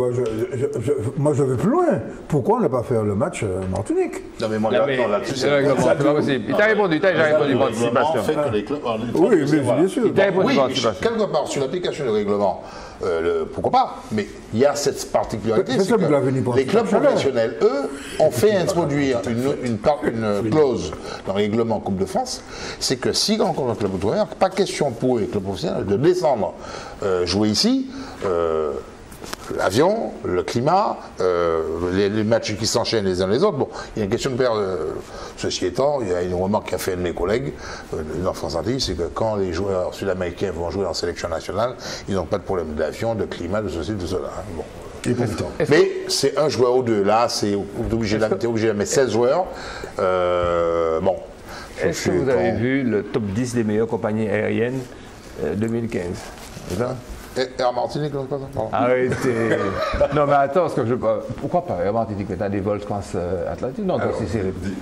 moi, je vais plus loin. Pourquoi ne pas faire le match Martinique? Non, mais moi, là-dessus, c'est le règlement, c'est pas possible. Il t'a répondu, il t'a déjà répondu participation. Oui, mais bien sûr. Il t'a répondu Oui, participation. quelque part, sur l'application du règlement, pourquoi pas? Mais il y a cette particularité, c'est que les clubs professionnels, eux, ont fait introduire une clause dans le règlement Coupe de France, c'est que si on rencontre un club outre-mer, pas question pour eux, les clubs professionnels, de descendre jouer ici. L'avion, le climat, les matchs qui s'enchaînent les uns les autres. Bon, il y a une question de perte. Ceci étant, il y a une remarque qu'a fait un de mes collègues dans France Antilles, c'est que quand les joueurs sud-américains vont jouer en sélection nationale, ils n'ont pas de problème d'avion, de climat, de ceci, de cela. Bon. Et pourtant. Mais c'est un joueur ou deux. Là, c'est obligé de mettre 16 joueurs. Bon. Est-ce que vous avez vu le top 10 des meilleures compagnies aériennes 2015? Air Martinique, non, pas ça. Arrêtez. Non, mais attends, pourquoi pas Air Martinique? Tu as des vols transatlantiques? Non,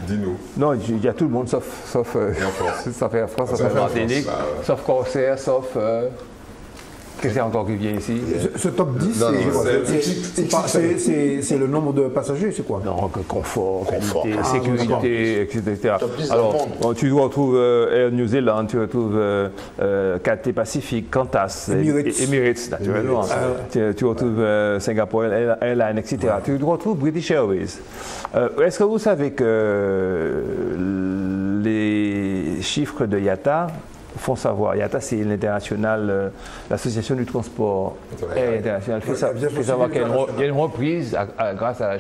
dis-nous. Non, il y a tout le monde sauf Air France, sauf Air Martinique, sauf Corsair, sauf. Qu'est-ce qu'il y a encore qui vient ici? Ce top 10, c'est le nombre de passagers, c'est quoi? Non, confort, qualité, sécurité, etc. Alors, tu retrouves Air New Zealand, tu retrouves Cathay Pacific, Qantas, Emirates, naturellement. Tu retrouves Singapore Airlines, etc. Tu retrouves British Airways. Est-ce que vous savez que les chiffres de IATA font savoir. IATA, c'est l'international, l'association du transport international. Il faut savoir qu'il y a une reprise grâce à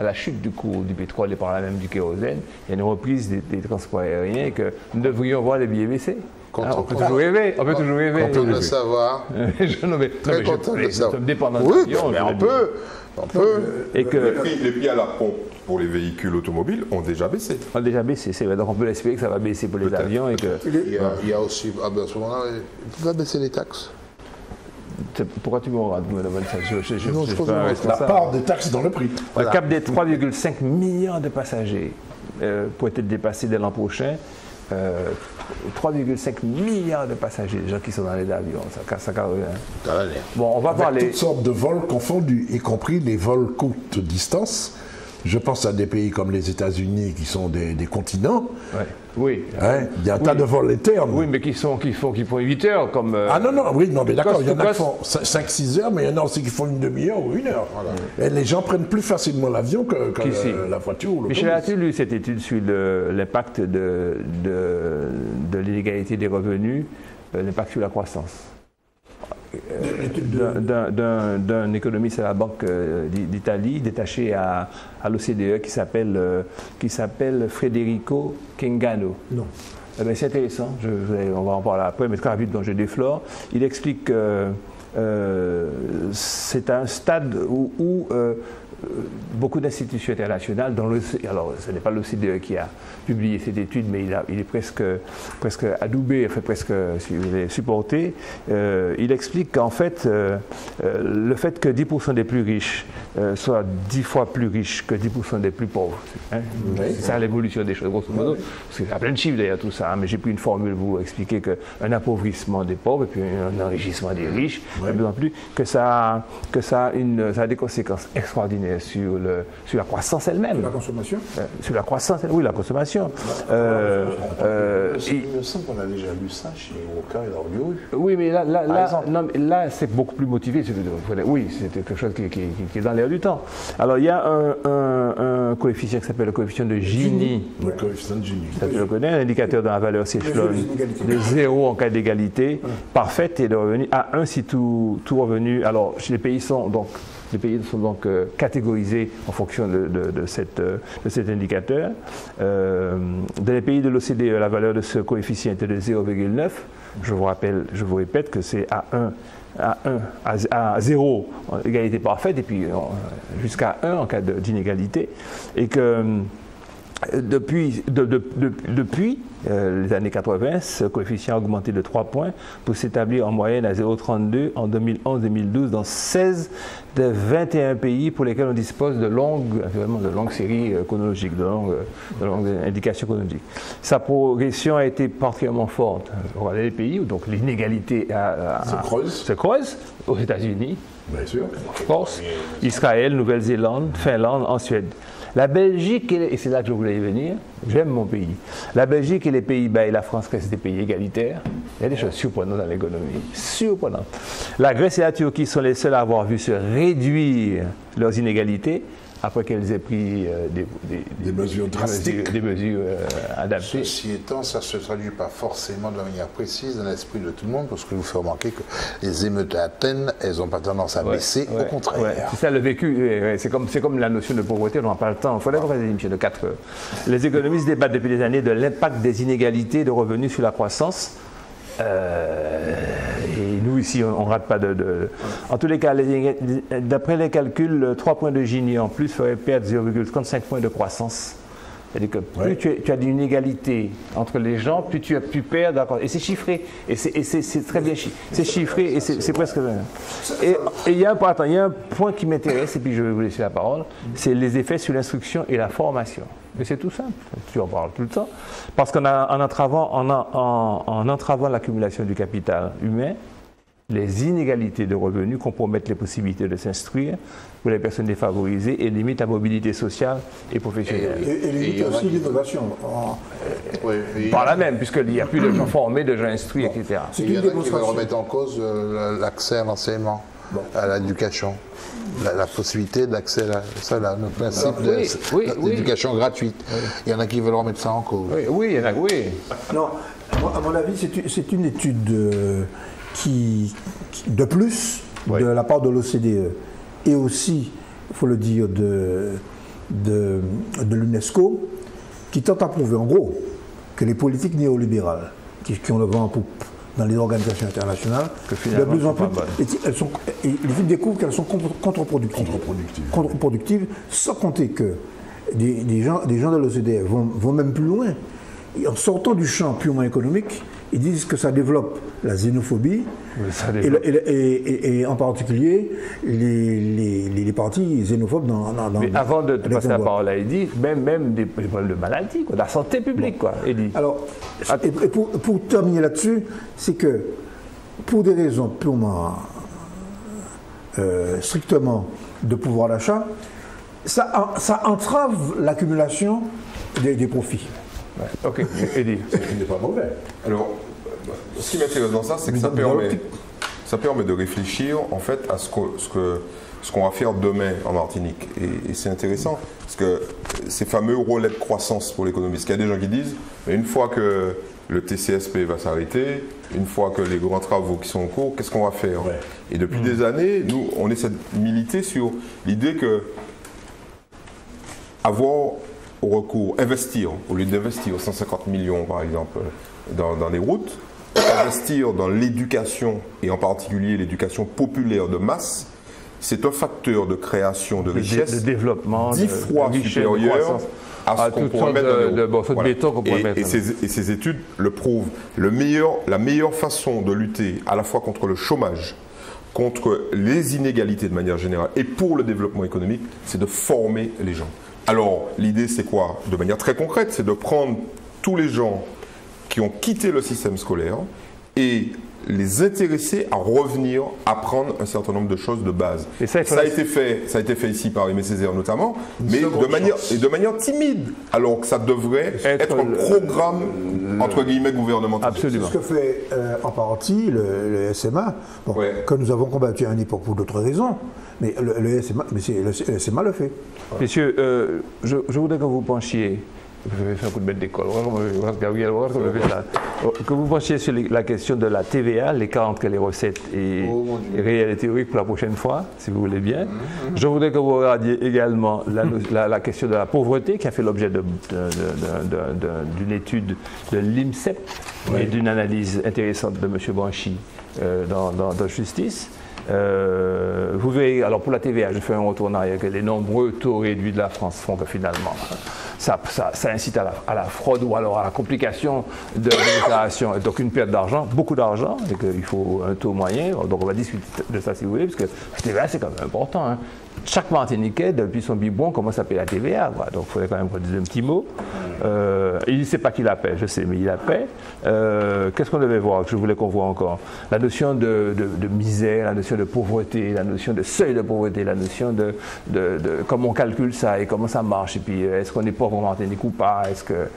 la chute du cours du pétrole et par là même du kérosène. Il y a une reprise des transports aériens que nous devrions voir les billets baisser. On peut toujours rêver. On peut toujours rêver. Content de le savoir. Très content de le savoir. Nous sommes dépendants de l'avion. Mais on peut. Et que les prix à la pompe pour les véhicules automobiles ont déjà baissé. Ont déjà baissé, c'est vrai. Donc on peut espérer que ça va baisser pour les avions. Et que... il y a aussi, à ce moment-là, il va baisser les taxes. Pourquoi tu me regardes, madame la part des taxes dans le prix. Le cap des 3,5 millions de passagers pour être dépassé dès l'an prochain. 3,5 milliards de passagers, des gens qui sont dans les avions, ça carrément. Bon, on va parler toutes sortes de vols confondus, y compris les vols courte distance. Je pense à des pays comme les États-Unis qui sont des continents. Ouais. Oui. Hein, il y a un tas de vols internes. Oui, mais qui font 8 heures comme. Ah non, mais d'accord, il y en a qui font 5-6 heures, mais il y en a aussi qui font une demi-heure ou 1 heure. Voilà. Et les gens prennent plus facilement l'avion que la voiture ou l'autobus. Michel, as-tu lu cette étude sur l'impact de l'inégalité des revenus, l'impact sur la croissance d'un économiste à la Banque d'Italie détaché à l'OCDE qui s'appelle Federico Kingano. Non. C'est intéressant, on va en parler après, mais très rapide dont je déflore. Il explique que c'est un stade où beaucoup d'institutions internationales, alors ce n'est pas l'OCDE qui a publié cette étude, mais il est presque adoubé, presque supporté. Il explique qu'en fait, le fait que 10% des plus riches soient 10 fois plus riches que 10% des plus pauvres, hein, c'est ça l'évolution des choses, grosso modo. Parce qu'il y a plein de chiffres derrière tout ça, hein, mais j'ai pris une formule pour vous expliquer qu'un appauvrissement des pauvres et puis un enrichissement des riches, de plus en plus, que ça a des conséquences extraordinaires sur la croissance elle-même. Sur la consommation sur la croissance, oui, la consommation. Il me semble qu'on a déjà lu ça chez Walker et Orbiou. Oui, mais là c'est beaucoup plus motivé. Oui, c'est quelque chose qui est dans l'air du temps. Alors, il y a un coefficient qui s'appelle le coefficient de Gini. Le coefficient de Gini. Tu le connais, un indicateur de la valeur s'échelonne de 0 en cas d'égalité parfaite et de revenu à 1 si tout revenu. Alors, les pays sont donc catégorisés en fonction de cet indicateur. Dans les pays de l'OCDE, la valeur de ce coefficient était de 0,9. Je vous répète que c'est à 0 en égalité parfaite et puis jusqu'à 1 en cas d'inégalité. Et que Depuis les années 80, ce coefficient a augmenté de 3 points pour s'établir en moyenne à 0,32 en 2011-2012 dans 16 des 21 pays pour lesquels on dispose de longues séries chronologiques, de longues indications chronologiques. Sa progression a été particulièrement forte. Regardez les pays où donc l'inégalité se creuse, aux États-Unis, Force, Israël, Nouvelle-Zélande, Finlande, en Suède. La Belgique, et c'est là que je voulais y venir, j'aime mon pays. La Belgique et les Pays-Bas et la France restent des pays égalitaires. Il y a des choses surprenantes dans l'économie, surprenantes. La Grèce et la Turquie sont les seuls à avoir vu se réduire leurs inégalités après qu'elles aient pris des mesures drastiques, des mesures adaptées. Ceci étant, ça ne se traduit pas forcément de la manière précise dans l'esprit de tout le monde, parce que je vous fais remarquer que les émeutes à Athènes, elles n'ont pas tendance à baisser, au contraire. Ouais. C'est ça le vécu, c'est comme la notion de pauvreté, on n'en parle pas le temps, il faudrait qu'on fasse des émissions de 4 heures. Les économistes débattent depuis des années de l'impact des inégalités de revenus sur la croissance. Et nous ici, on ne rate pas En tous les cas, d'après les calculs, 3 points de Gini en plus feraient perdre 0,35 points de croissance. C'est-à-dire que plus tu as une inégalité entre les gens, plus tu perds. Et c'est chiffré. Et c'est très bien chiffré. C'est chiffré et c'est presque... Et il y a un point qui m'intéresse, et puis je vais vous laisser la parole, c'est les effets sur l'instruction et la formation. Mais c'est tout simple, tu en parles tout le temps. Parce qu'en entravant l'accumulation du capital humain, les inégalités de revenus compromettent les possibilités de s'instruire pour les personnes défavorisées et limitent la mobilité sociale et professionnelle. Et limitent aussi l'innovation. Par là même, puisqu'il n'y a plus de gens formés, de gens instruits, etc. Il y en a qui veulent remettre en cause l'accès à l'enseignement, à l'éducation. La possibilité d'accès à ça, le principe d'éducation gratuite. Il y en a qui veulent remettre ça en cause. Oui, il y en a, oui. Non, à mon avis, c'est une étude de plus de la part de l'OCDE et aussi, il faut le dire, de l'UNESCO, qui tente à prouver en gros que les politiques néolibérales qui ont le vent en poupe dans les organisations internationales, de plus en plus, l'étude découvre qu'elles sont contre-productives, sans compter que des gens de l'OCDE vont même plus loin. Et en sortant du champ purement économique, ils disent que ça développe la xénophobie et en particulier les partis xénophobes Mais avant de passer la parole à Eddy, même des problèmes de maladie, de la santé publique, quoi, Eddy. Alors, et pour terminer là-dessus, c'est que pour des raisons purement strictement de pouvoir d'achat, ça entrave l'accumulation des profits. Ouais. Ok, Eddy. Ce qui n'est pas mauvais. Alors, ce qui m'intéresse dans ça, c'est que ça permet de réfléchir en fait à ce qu'on va faire demain en Martinique. Et c'est intéressant, parce que ces fameux relais de croissance pour l'économie, parce qu'il y a des gens qui disent, mais une fois que le TCSP va s'arrêter, une fois que les grands travaux qui sont en cours, qu'est-ce qu'on va faire? Et depuis des années, nous, on essaie de militer sur l'idée que investir, au lieu d'investir 150 millions par exemple dans les routes, investir dans l'éducation et en particulier l'éducation populaire de masse, c'est un facteur de création de richesse, de développement, 10 fois supérieur à ce qu'on pourrait mettre dans les routes. Et ces études le prouvent. La meilleure façon de lutter à la fois contre le chômage, contre les inégalités de manière générale et pour le développement économique, c'est de former les gens. Alors, l'idée, c'est quoi? De manière très concrète, c'est de prendre tous les gens qui ont quitté le système scolaire et les intéresser à revenir apprendre un certain nombre de choses de base. Et ça a été fait ici par Aimé Césaire notamment, mais de manière timide, alors que ça devrait être un programme, entre guillemets, gouvernemental. Absolument. C'est ce que fait en partie le SMA, que nous avons combattu à une époque pour d'autres raisons, mais le SMA le fait. Messieurs, je voudrais que vous penchiez... Je vais faire un coup de bête d'école. Que vous penchiez sur la question de la TVA, l'écart entre les recettes et réel et théorique pour la prochaine fois, si vous voulez bien. Je voudrais que vous regardiez également la question de la pauvreté qui a fait l'objet d'une étude de l'INSEP et d'une analyse intéressante de M. Banchi dans Justice. Vous verrez, alors pour la TVA, je fais un retour en arrière, que les nombreux taux réduits de la France font que finalement, ça incite à la fraude ou alors à la complication de déclaration. Donc une perte d'argent, beaucoup d'argent, et qu'il faut un taux moyen. Donc on va discuter de ça si vous voulez, parce que la TVA c'est quand même important. Hein. Chaque Martiniquais, depuis son biberon, commence à payer la TVA. Quoi. Donc il faudrait quand même qu'on dise un petit mot. Il ne sait pas qui la paie, je sais, mais il la paie. Qu'est-ce qu'on devait voir, que je voulais qu'on voit encore? La notion de misère, la notion de pauvreté, la notion de seuil de pauvreté, la notion de comment on calcule ça et comment ça marche. Et puis, est-ce qu'on est pauvre en Martinique ou pas? Est-ce que...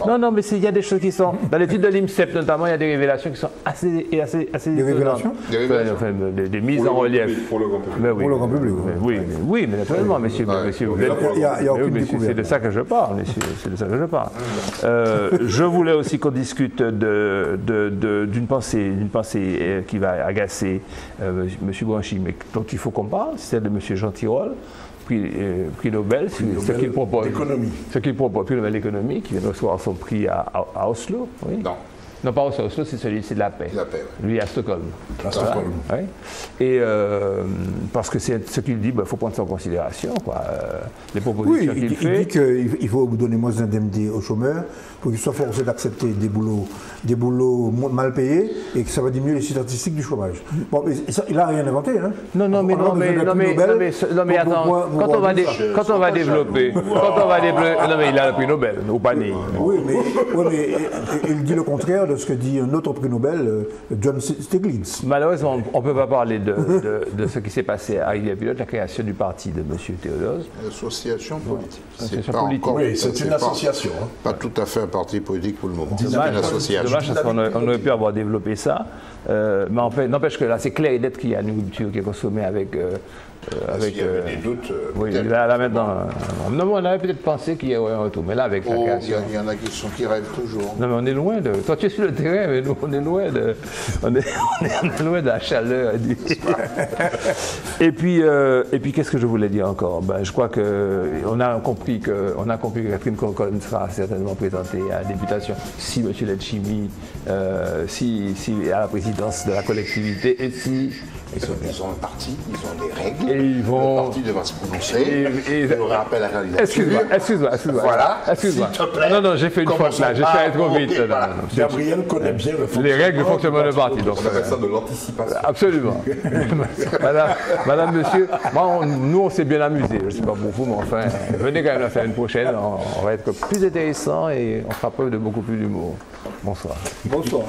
Non, mais il y a des choses qui sont... Dans l'étude de l'IMSEP, notamment, il y a des révélations qui sont assez Des révélations? Des mises en relief. Pour le grand public. Pour le grand public. Oui, mais naturellement, monsieur. Il n'y a aucune découverte. C'est de ça que je parle, monsieur. C'est de ça que je parle. Je voulais aussi qu'on discute d'une pensée qui va agacer M. Branchi, mais dont il faut qu'on parle, c'est celle de M. Jean Tirole, prix Nobel, ce qu'il propose. Ce qu'il propose, prix Nobel d'économie, qui vient de recevoir son prix à Oslo. Oui. Non, pas Oslo, c'est de la paix. La paix, oui. Lui, à Stockholm. À Stockholm. Oui. Et parce que c'est ce qu'il dit, il faut prendre ça en considération, quoi. Les propositions qu'il fait. Il dit qu'il faut donner moins d'indemnités aux chômeurs pour qu'ils soient forcés d'accepter des boulots mal payés et que ça va diminuer les statistiques du chômage. Bon, mais il n'a rien inventé, hein. Non, mais attends, quand on va développer, non mais il a le prix Nobel, au panier. Oui, mais il dit le contraire de ce que dit un autre prix Nobel, John Stiglitz. Malheureusement, on ne peut pas parler de ce qui s'est passé à Rivière-Pilote, la création du parti de M. Théodose. Association politique. Oui, c'est une association. Pas tout à fait un parti politique pour le moment. C'est Dommage, une association. dommage parce qu'on aurait pu avoir développé ça. Mais en fait, n'empêche que là, c'est clair et net qu'il y a une nourriture qui est consommée avec... S'il y avait des doutes, oui, là maintenant, on avait peut-être pensé qu'il y aurait un retour, mais là avec la création... Il y en a qui rêvent toujours. Non mais on est loin de... Toi tu es sur le terrain, mais nous on est loin de... On est loin de la chaleur. Et puis qu'est-ce que je voulais dire encore? Je crois qu'on a compris que Catherine Conconne sera certainement présentée à la députation si M. Letchimy, si à la présidence de la collectivité et si... Ils ont un parti, ils ont des règles. Et ils vont... Le parti devra se prononcer. Il nous rappelle la candidature. Excuse-moi. Voilà. Excuse-moi. S'il te plaît. Non, j'ai fait une faute là. J'ai fait aller trop vite. Gabriel connaît bien le fonctionnement. Les règles de fonctionnement du parti. On appelle ça de l'anticipation. Absolument. Madame, monsieur, nous on s'est bien amusés. Je ne sais pas pour vous, mais enfin, venez quand même la semaine prochaine. On va être plus intéressant et on fera preuve de beaucoup plus d'humour. Bonsoir. Bonsoir.